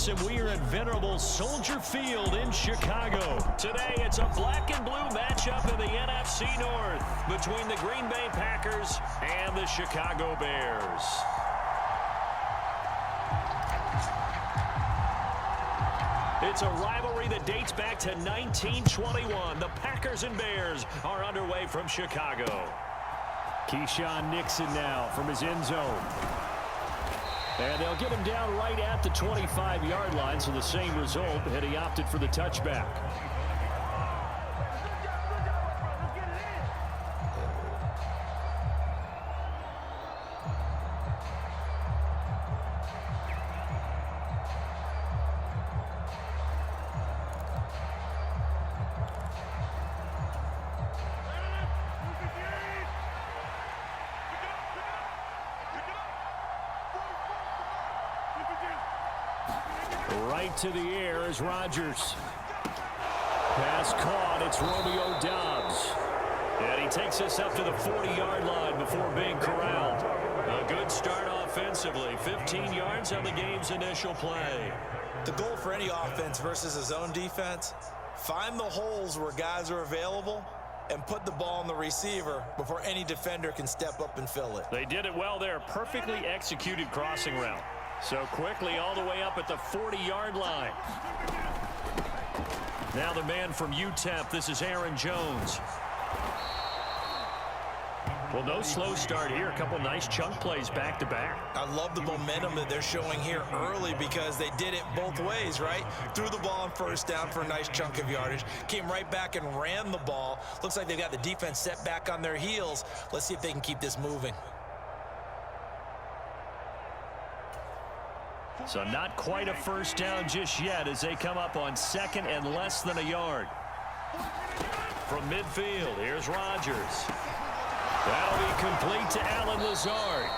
and we are at venerable Soldier Field in Chicago. Today, it's a black and blue matchup in the NFC North between the Green Bay Packers and the Chicago Bears. It's a rivalry that dates back to 1921. The Packers and Bears are underway from Chicago. Keyshawn Nixon now from his end zone. And they'll get him down right at the 25-yard line, so the same result had he opted for the touchback. Right to the air is Rodgers. Pass caught. It's Romeo Doubs. And he takes us up to the 40-yard line before being corralled. A good start offensively. 15 yards on the game's initial play. The goal for any offense versus a zone defense, find the holes where guys are available and put the ball on the receiver before any defender can step up and fill it. They did it well there. Perfectly executed crossing route. So quickly all the way up at the 40-yard line. Now the man from UTEP, this is Aaron Jones. Well, no slow start here. A couple nice chunk plays back-to-back. I love the momentum that they're showing here early because they did it both ways, right? Threw the ball on first down for a nice chunk of yardage. Came right back and ran the ball. Looks like they've got the defense set back on their heels. Let's see if they can keep this moving. So not quite a first down just yet as they come up on second and less than a yard. From midfield, here's Rodgers. That'll be complete to Allen Lazard.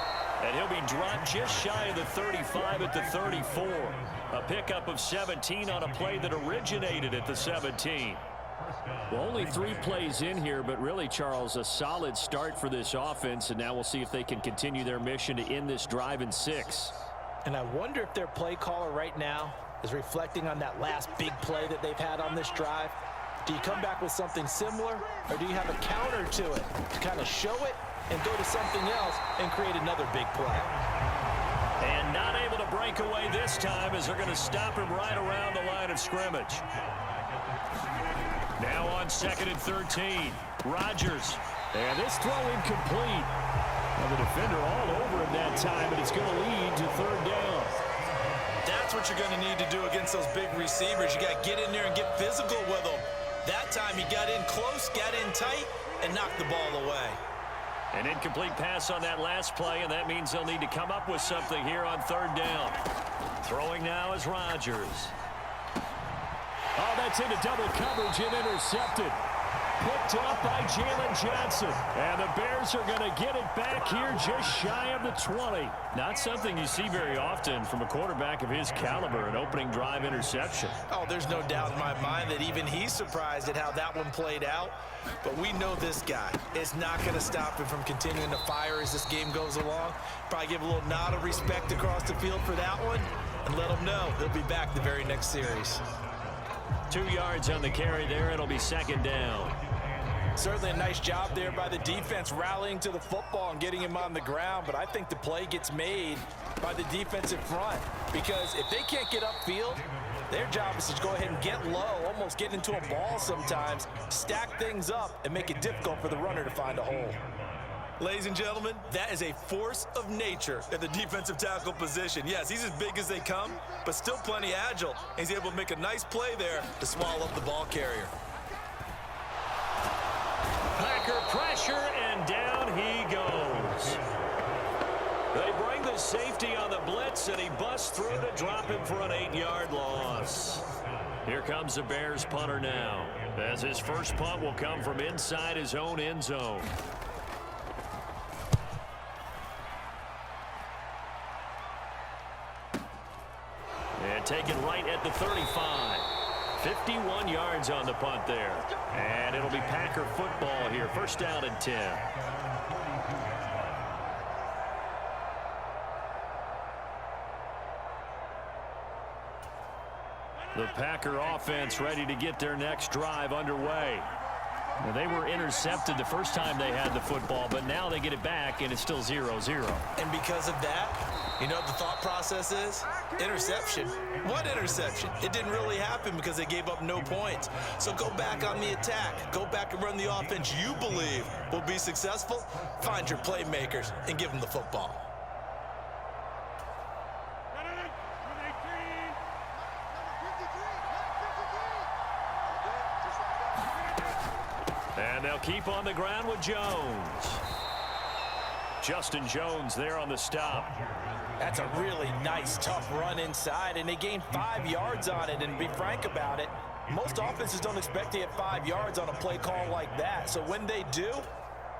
And he'll be dropped just shy of the 35 at the 34. A pickup of 17 on a play that originated at the 17. Well, only 3 plays in here, but really, Charles, a solid start for this offense. And now we'll see if they can continue their mission to end this drive in 6. And I wonder if their play caller right now is reflecting on that last big play that they've had on this drive. Do you come back with something similar, or do you have a counter to it to kind of show it and go to something else and create another big play? And not able to break away this time as they're going to stop him right around the line of scrimmage. Now on 2nd and 13, Rodgers. And this throw incomplete. And the defender all over him that time, and it's going to lead to 3rd down. That's what you're going to need to do against those big receivers. You got to get in there and get physical with them. That time he got in close, got in tight, and knocked the ball away. An incomplete pass on that last play, and that means they'll need to come up with something here on 3rd down. Throwing now is Rodgers. Oh, that's into double coverage and intercepted. Picked up by Jalen Johnson. And the Bears are going to get it back here just shy of the 20. Not something you see very often from a quarterback of his caliber, an opening drive interception. Oh, there's no doubt in my mind that even he's surprised at how that one played out. But we know this guy is not going to stop him from continuing to fire as this game goes along. Probably give a little nod of respect across the field for that one and let him know he'll be back the very next series. 2 yards on the carry there. It'll be 2nd down. Certainly a nice job there by the defense rallying to the football and getting him on the ground, but I think the play gets made by the defensive front because if they can't get upfield, their job is to go ahead and get low, almost get into a ball sometimes, stack things up, and make it difficult for the runner to find a hole. Ladies and gentlemen, that is a force of nature at the defensive tackle position. Yes, he's as big as they come, but still plenty agile. He's able to make a nice play there to swallow up the ball carrier. Packer pressure, and down he goes. They bring the safety on the blitz, and he busts through to drop him for an 8-yard loss. Here comes the Bears punter now, as his first punt will come from inside his own end zone. And taken right at the 35. 51 yards on the punt there. And it'll be Packer football here. 1st down and 10. The Packer offense ready to get their next drive underway. Now, they were intercepted the first time they had the football, but now they get it back, and it's still 0-0. And because of that, you know what the thought process is? Interception. What interception? It didn't really happen because they gave up no points. So go back on the attack. Go back and run the offense you believe will be successful. Find your playmakers and give them the football. And they'll keep on the ground with Jones. Justin Jones there on the stop. That's a really nice, tough run inside, and they gained 5 yards on it. And to be frank about it, most offenses don't expect to get 5 yards on a play call like that. So when they do,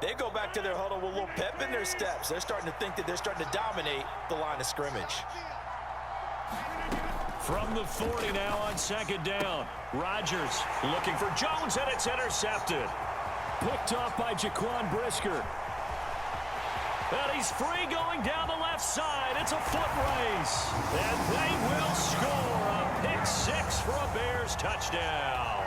they go back to their huddle with a little pep in their steps. They're starting to think that they're starting to dominate the line of scrimmage. From the 40 now on second down. Rodgers looking for Jones, and it's intercepted. Picked off by Jaquan Brisker. And he's free going down the left side. It's a foot race. And they will score a pick six for a Bears touchdown.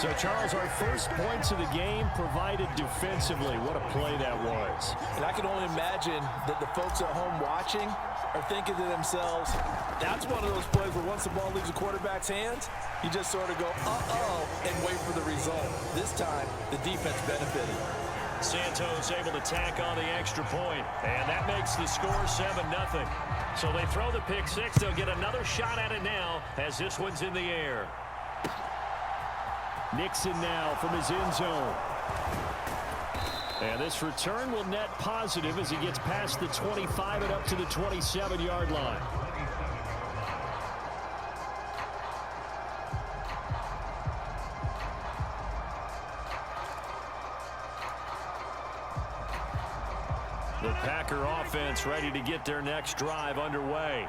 So, Charles, our first points of the game provided defensively. What a play that was. And I can only imagine that the folks at home watching are thinking to themselves, that's one of those plays where once the ball leaves the quarterback's hands, you just sort of go, uh-oh, and wait for the result. This time, the defense benefited. Santos able to tack on the extra point, and that makes the score 7-0. So they throw the pick six. They'll get another shot at it now as this one's in the air. Nixon now from his end zone. And this return will net positive as he gets past the 25 and up to the 27-yard line. The Packer offense ready to get their next drive underway.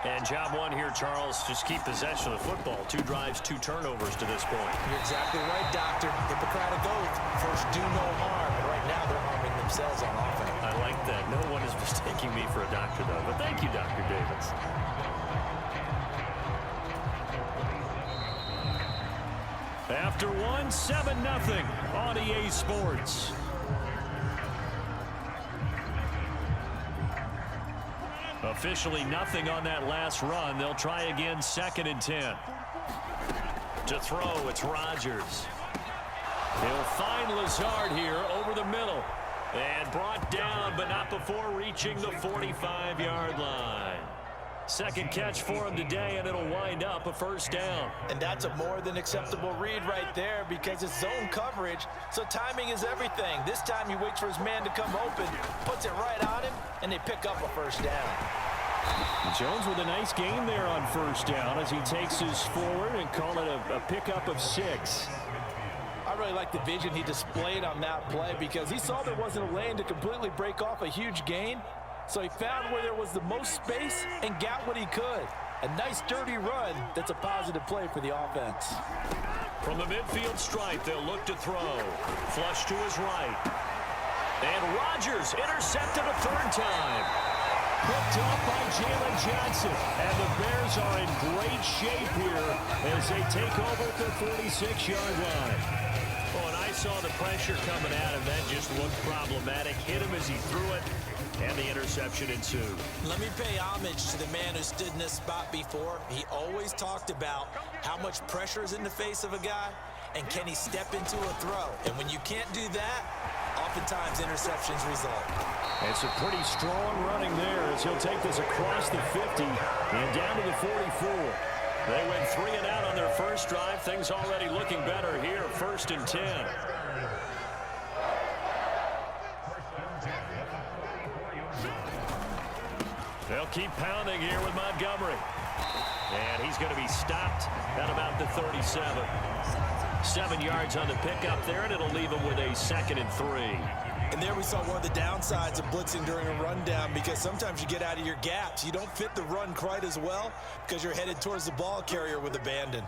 And job one here, Charles, just keep possession of the football. 2 drives, 2 turnovers to this point. You're exactly right, Doctor. Hippocratic oath. First, do no harm. And right now, they're harming themselves on offense. I like that. No one is mistaking me for a doctor, though. But thank you, Dr. Davis. After one, 7-0 on EA Sports. Officially nothing on that last run. They'll try again, 2nd and 10. To throw, it's Rodgers. He'll find Lazard here over the middle. And brought down, but not before reaching the 45-yard line. Second catch for him today, and it'll wind up a first down. And that's a more than acceptable read right there because it's zone coverage, so timing is everything. This time he waits for his man to come open, puts it right on him, and they pick up a first down. Jones with a nice gain there on first down as he takes his forward and call it a pickup of 6. I really like the vision he displayed on that play because he saw there wasn't a lane to completely break off a huge gain. So he found where there was the most space and got what he could. A nice, dirty run that's a positive play for the offense. From the midfield stripe, they'll look to throw. Flush to his right. And Rodgers intercepted a 3rd time. Picked off by Jalen Johnson. And the Bears are in great shape here as they take over at the 46-yard line. Oh, and I saw the pressure coming at him. That just looked problematic. Hit him as he threw it. And the interception ensued. Let me pay homage to the man who stood in this spot before. He always talked about how much pressure is in the face of a guy and can he step into a throw. And when you can't do that, oftentimes interceptions result. It's a pretty strong running there as he'll take this across the 50 and down to the 44. They went 3 and out on their first drive. Things already looking better here, 1st and 10. They'll keep pounding here with Montgomery. And he's going to be stopped at about the 37. 7 yards on the pickup there, and it'll leave him with a 2nd and 3. And there we saw one of the downsides of blitzing during a rundown because sometimes you get out of your gaps. You don't fit the run quite as well because you're headed towards the ball carrier with abandon.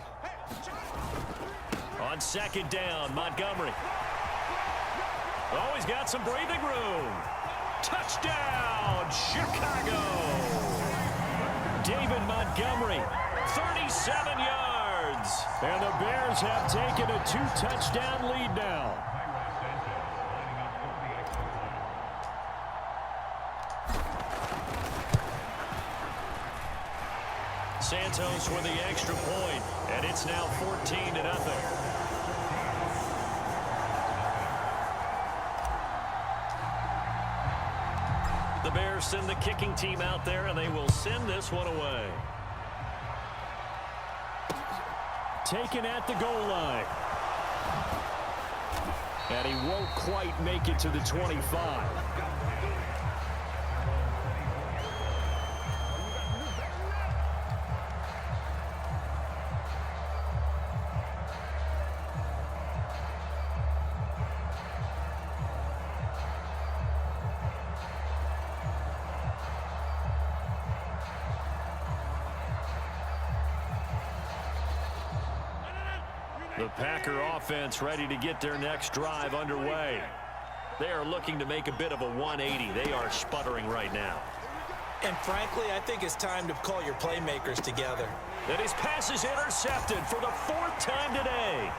On 2nd down, Montgomery. Oh, he's got some breathing room. Touchdown, Chicago! David Montgomery Montgomery, 37 yards. And the Bears have taken a 2-touchdown lead now. Santos with the extra point, and it's now 14-0. The Bears send the kicking team out there, and they will send this one away. Taken at the goal line. And he won't quite make it to the 25. The Packer offense ready to get their next drive underway. They are looking to make a bit of a 180. They are sputtering right now. And frankly, I think it's time to call your playmakers together. And his pass is intercepted for the 4th time today.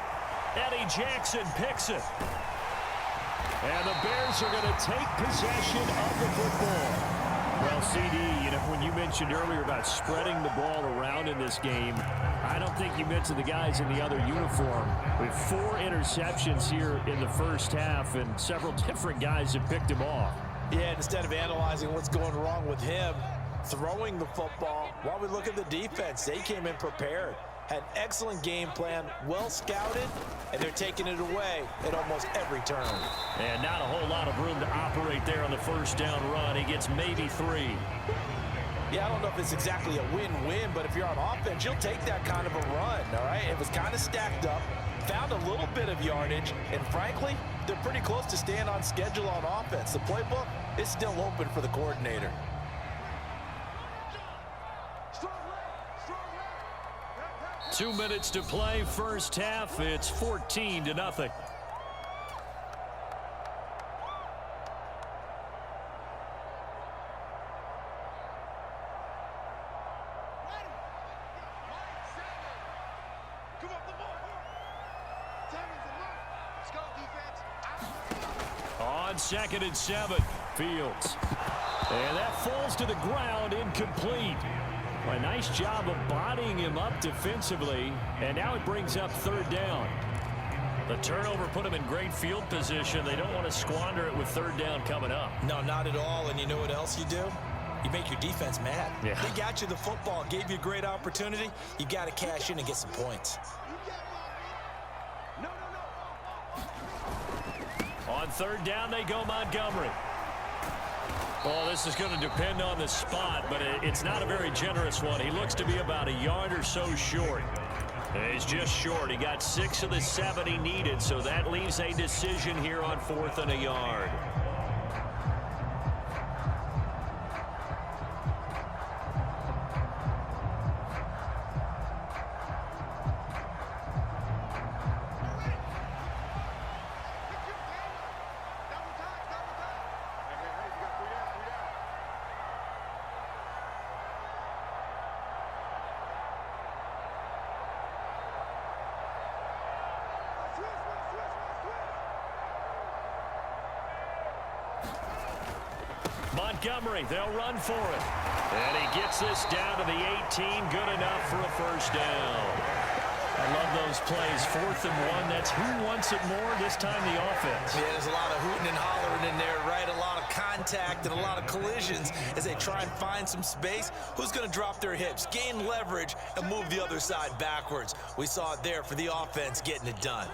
Eddie Jackson picks it. And the Bears are going to take possession of the football. Well, CD, when you mentioned earlier about spreading the ball around in this game, I don't think you mentioned the guys in the other uniform. With 4 interceptions here in the first half, and several different guys have picked him off. Yeah, instead of analyzing what's going wrong with him, throwing the football, while we look at the defense, they came in prepared. Had an excellent game plan, well scouted, and they're taking it away at almost every turn. And not a whole lot of room to operate there on the first down run. He gets maybe 3. Yeah, I don't know if it's exactly a win-win, but if you're on offense, you'll take that kind of a run, all right? It was kind of stacked up, found a little bit of yardage, and frankly, they're pretty close to staying on schedule on offense. The playbook is still open for the coordinator. Two minutes to play, first half. It's 14-0. On 2nd and 7, Fields. And that falls to the ground, incomplete. A nice job of bodying him up defensively, and now it brings up 3rd down. The turnover put him in great field position. They don't want to squander it with 3rd down coming up. No, not at all, and you know what else you do? You make your defense mad. Yeah. They got you the football, gave you a great opportunity. You got to cash in and get some points. On 3rd down, they go Montgomery. Well, this is going to depend on the spot, but it's not a very generous one. He looks to be about a yard or so short. He's just short. He got 6 of the 7 he needed, so that leaves a decision here on 4th and a yard. Montgomery, they'll run for it. And he gets this down to the 18, good enough for a first down. I love those plays. 4th and 1, that's who wants it more, this time the offense. Yeah, there's a lot of hooting and hollering in there, right? A lot of contact and a lot of collisions as they try and find some space. Who's going to drop their hips, gain leverage, and move the other side backwards? We saw it there for the offense getting it done.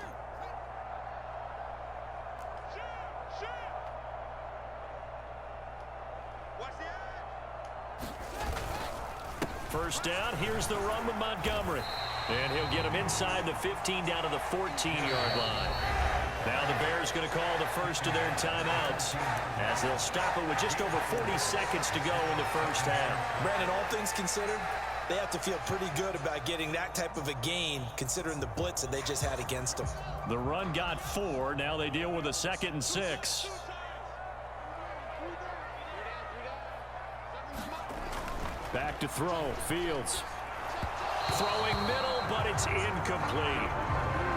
First down, here's the run with Montgomery. And he'll get him inside the 15 down to the 14-yard line. Now the Bears going to call the first of their timeouts as they'll stop it with just over 40 seconds to go in the first half. Brandon, all things considered, they have to feel pretty good about getting that type of a gain considering the blitz that they just had against them. The run got 4. Now they deal with a 2nd and 6. Back to throw. Fields Throwing middle, but it's incomplete.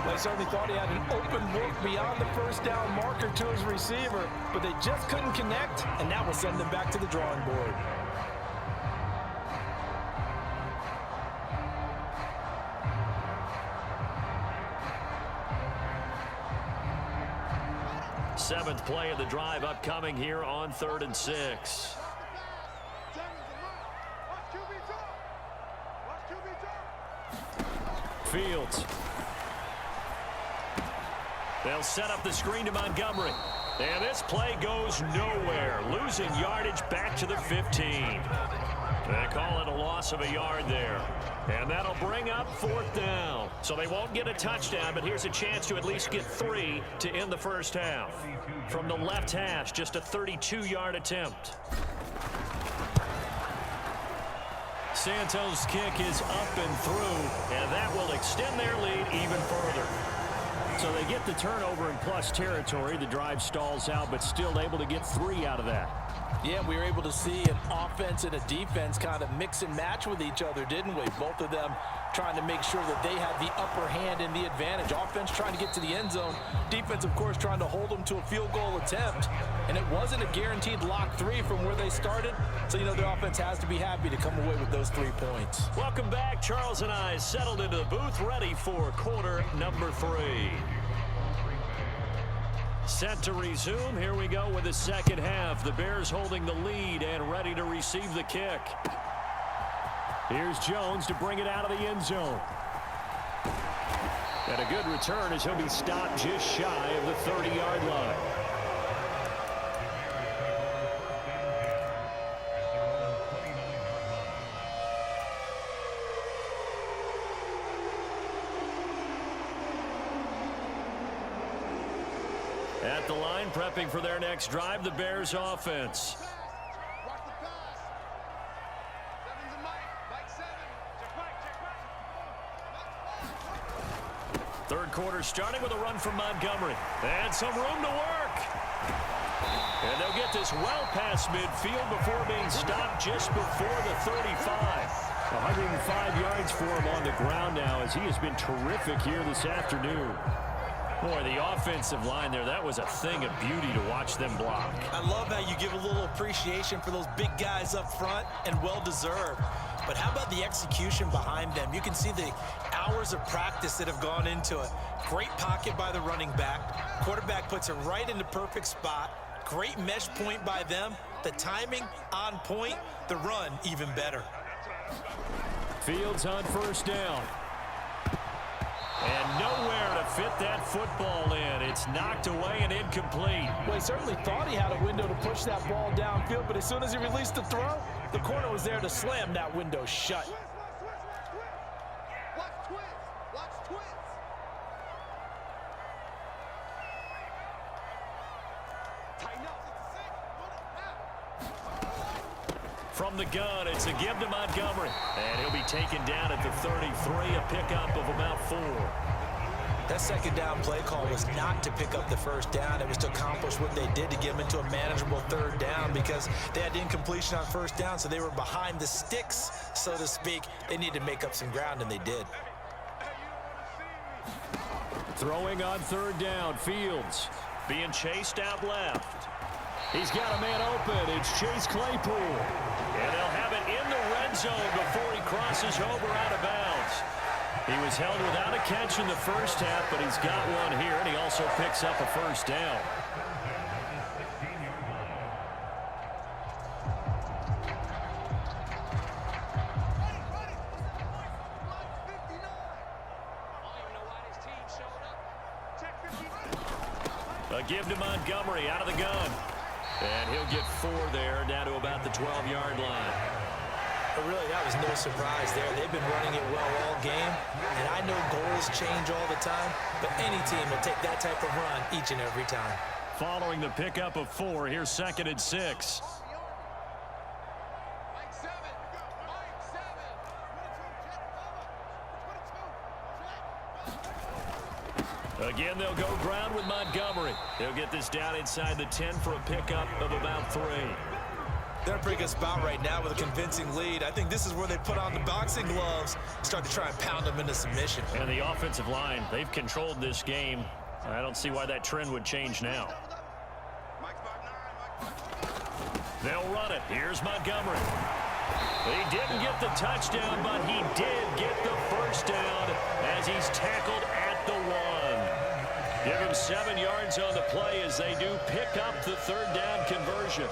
They certainly thought he had an open look beyond the first down marker to his receiver, but they just couldn't connect, and that will send them back to the drawing board. Seventh play of the drive upcoming here on 3rd and 6. Fields. They'll set up the screen to Montgomery. And this play goes nowhere. Losing yardage back to the 15. They call it a loss of a yard there. And that'll bring up 4th down. So they won't get a touchdown, but here's a chance to at least get 3 to end the first half. From the left hash, just a 32-yard attempt. Santos' kick is up and through, and that will extend their lead even further. So they get the turnover in plus territory. The drive stalls out, but still able to get 3 out of that. Yeah, we were able to see an offense and a defense kind of mix and match with each other, didn't we? Both of them trying to make sure that they had the upper hand and the advantage. Offense trying to get to the end zone. Defense, of course, trying to hold them to a field goal attempt. And it wasn't a guaranteed lock 3 from where they started. So, you know, the offense has to be happy to come away with those 3 points. Welcome back. Charles and I settled into the booth, ready for quarter number 3. Set to resume. Here we go with the second half. The Bears holding the lead and ready to receive the kick. Here's Jones to bring it out of the end zone. And a good return as he'll be stopped just shy of the 30-yard line. At the line, prepping for their next drive, the Bears offense. Third quarter starting with a run from Montgomery. And some room to work. And they'll get this well past midfield before being stopped just before the 35. 105 yards for him on the ground now as he has been terrific here this afternoon. Boy, the offensive line there, that was a thing of beauty to watch them block. I love how you give a little appreciation for those big guys up front, and well-deserved. But how about the execution behind them? You can see the hours of practice that have gone into it. Great pocket by the running back. Quarterback puts it right in the perfect spot. Great mesh point by them. The timing on point. The run even better. Fields on first down. And nowhere to fit that football in. It's knocked away and incomplete. Well, he certainly thought he had a window to push that ball downfield, but as soon as he released the throw, the corner was there to slam that window shut. From the gun, it's a give to Montgomery. And he'll be taken down at the 33, a pickup of about 4. That second down play call was not to pick up the first down. It was to accomplish what they did to get them into a manageable third down because they had incompletion on first down, so they were behind the sticks, so to speak. They needed to make up some ground, and they did. Throwing on third down, Fields being chased out left. He's got a man open. It's Chase Claypool. And they'll have it in the red zone before he crosses over out of bounds. He was held without a catch in the first half, but he's got one here, and he also picks up a first down. A give to Montgomery out of the gun. And he'll get 4 there, down to about the 12-yard line. But really, that was no surprise there. They've been running it well all game. And I know goals change all the time, but any team will take that type of run each and every time. Following the pickup of 4, here's 2nd and 6. Again, they'll go ground with Montgomery. They'll get this down inside the 10 for a pickup of about 3. They're in a pretty good spot right now with a convincing lead. I think this is where they put on the boxing gloves, start to try and pound them into submission. And the offensive line, they've controlled this game. I don't see why that trend would change now. They'll run it. Here's Montgomery. He didn't get the touchdown, but he did get the first down as he's tackled at the 1. Give him 7 yards on the play as they do pick up the 3rd down conversion.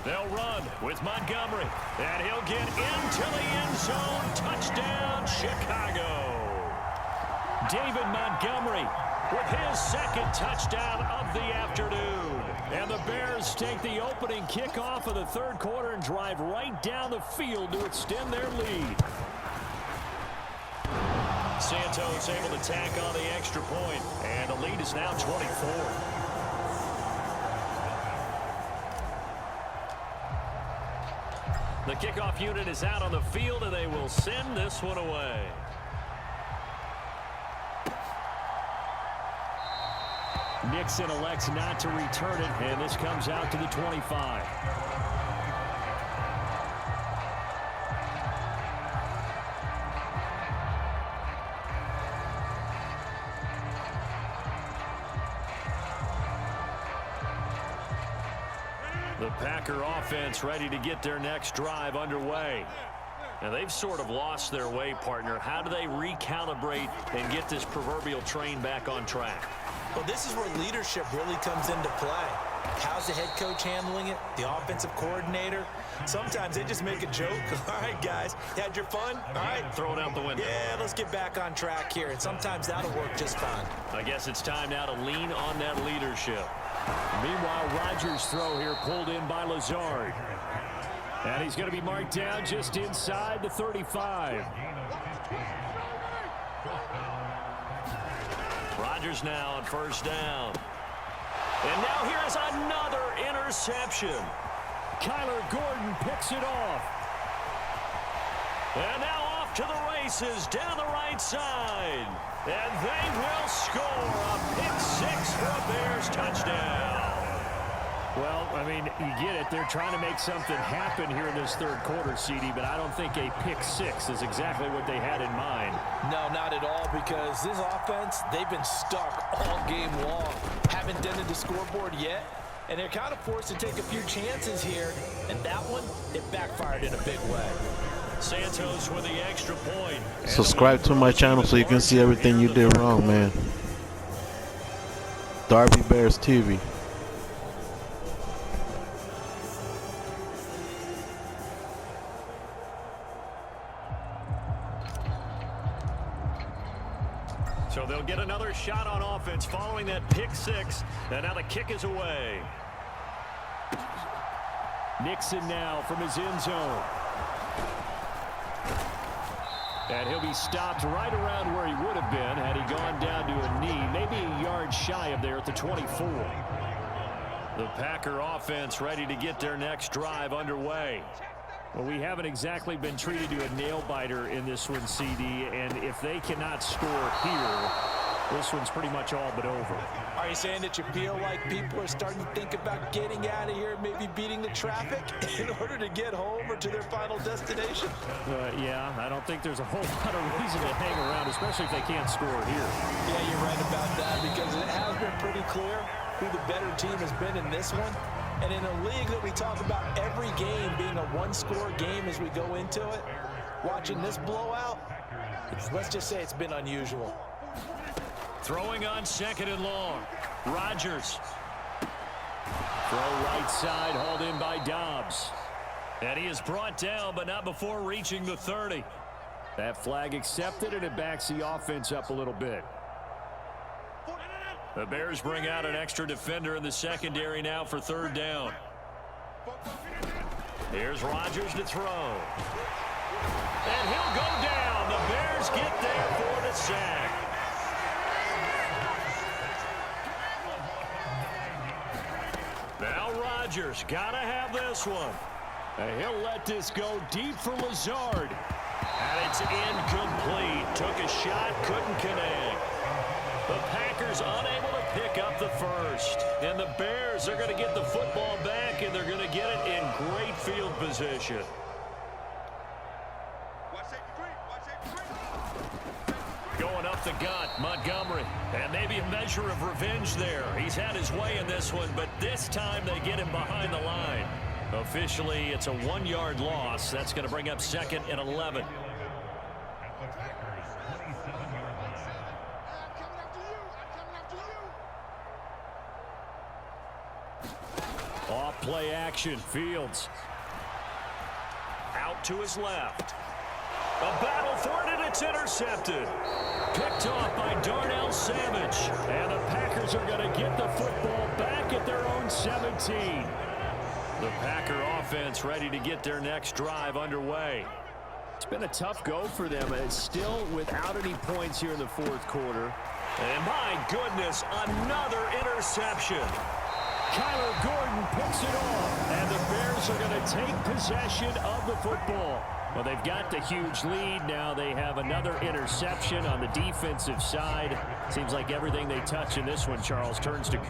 They'll run with Montgomery, and he'll get into the end zone. Touchdown, Chicago. David Montgomery with his 2nd touchdown of the afternoon. And the Bears take the opening kickoff of the 3rd quarter and drive right down the field to extend their lead. Santos able to tack on the extra point, and the lead is now 24. The kickoff unit is out on the field, and they will send this one away. Nixon elects not to return it, and this comes out to the 25. The Packer offense ready to get their next drive underway. And they've sort of lost their way, partner. How do they recalibrate and get this proverbial train back on track? Well, this is where leadership really comes into play. How's the head coach handling it? The offensive coordinator? Sometimes they just make a joke. All right, guys, you had your fun? All right. Throw it out the window. Yeah, let's get back on track here. And sometimes that'll work just fine. I guess it's time now to lean on that leadership. Meanwhile, Rodgers' throw here pulled in by Lazard. And he's going to be marked down just inside the 35. Rodgers now on 1st down. And now here is another interception. Kyler Gordon picks it off. And now off to the races down the right side. And they will score a pick-6 for a Bears touchdown. Well, I mean, you get it. They're trying to make something happen here in this 3rd quarter, CD, but I don't think a pick-6 is exactly what they had in mind. No, not at all, because this offense, they've been stuck all game long. Haven't dented the scoreboard yet, and they're kind of forced to take a few chances here, and that one, it backfired in a big way. Santos with the extra point. Subscribe to my channel so you can see everything you did wrong, man. Darby Bears TV. So they'll get another shot on offense following that pick-6. And now the kick is away. Nixon now from his end zone. And he'll be stopped right around where he would have been had he gone down to a knee, maybe a yard shy of there at the 24. The Packer offense ready to get their next drive underway. Well, we haven't exactly been treated to a nail-biter in this one, CD, and if they cannot score here, this one's pretty much all but over. Are you saying that you feel like people are starting to think about getting out of here, maybe beating the traffic in order to get home or to their final destination? Yeah, I don't think there's a whole lot of reason to hang around, especially if they can't score here. Yeah, you're right about that, because it has been pretty clear who the better team has been in this one. And in a league that we talk about every game being a one-score game as we go into it, watching this blowout, let's just say it's been unusual. Throwing on 2nd and long. Rodgers. Throw right side, hauled in by Dobbs. And he is brought down, but not before reaching the 30. That flag accepted, and it backs the offense up a little bit. The Bears bring out an extra defender in the secondary now for 3rd down. Here's Rodgers to throw. And he'll go down. The Bears get there for the sack. Now Rodgers got to have this one. And he'll let this go deep for Lazard. And it's incomplete. Took a shot, couldn't connect. was unable to pick up the first. And the Bears are going to get the football back, and they're going to get it in great field position. Going up the gut, Montgomery. And maybe a measure of revenge there. He's had his way in this one, but this time they get him behind the line. Officially, it's a 1-yard loss. That's going to bring up 2nd and 11. Off play action, Fields. Out to his left. A battle for it, and it's intercepted. Picked off by Darnell Savage. And the Packers are going to get the football back at their own 17. The Packer offense ready to get their next drive underway. It's been a tough go for them. It's still without any points here in the 4th quarter. And my goodness, another interception. Kyler Gordon picks it off, and the Bears are going to take possession of the football. Well, they've got the huge lead. Now they have another interception on the defensive side. Seems like everything they touch in this one, Charles, turns to...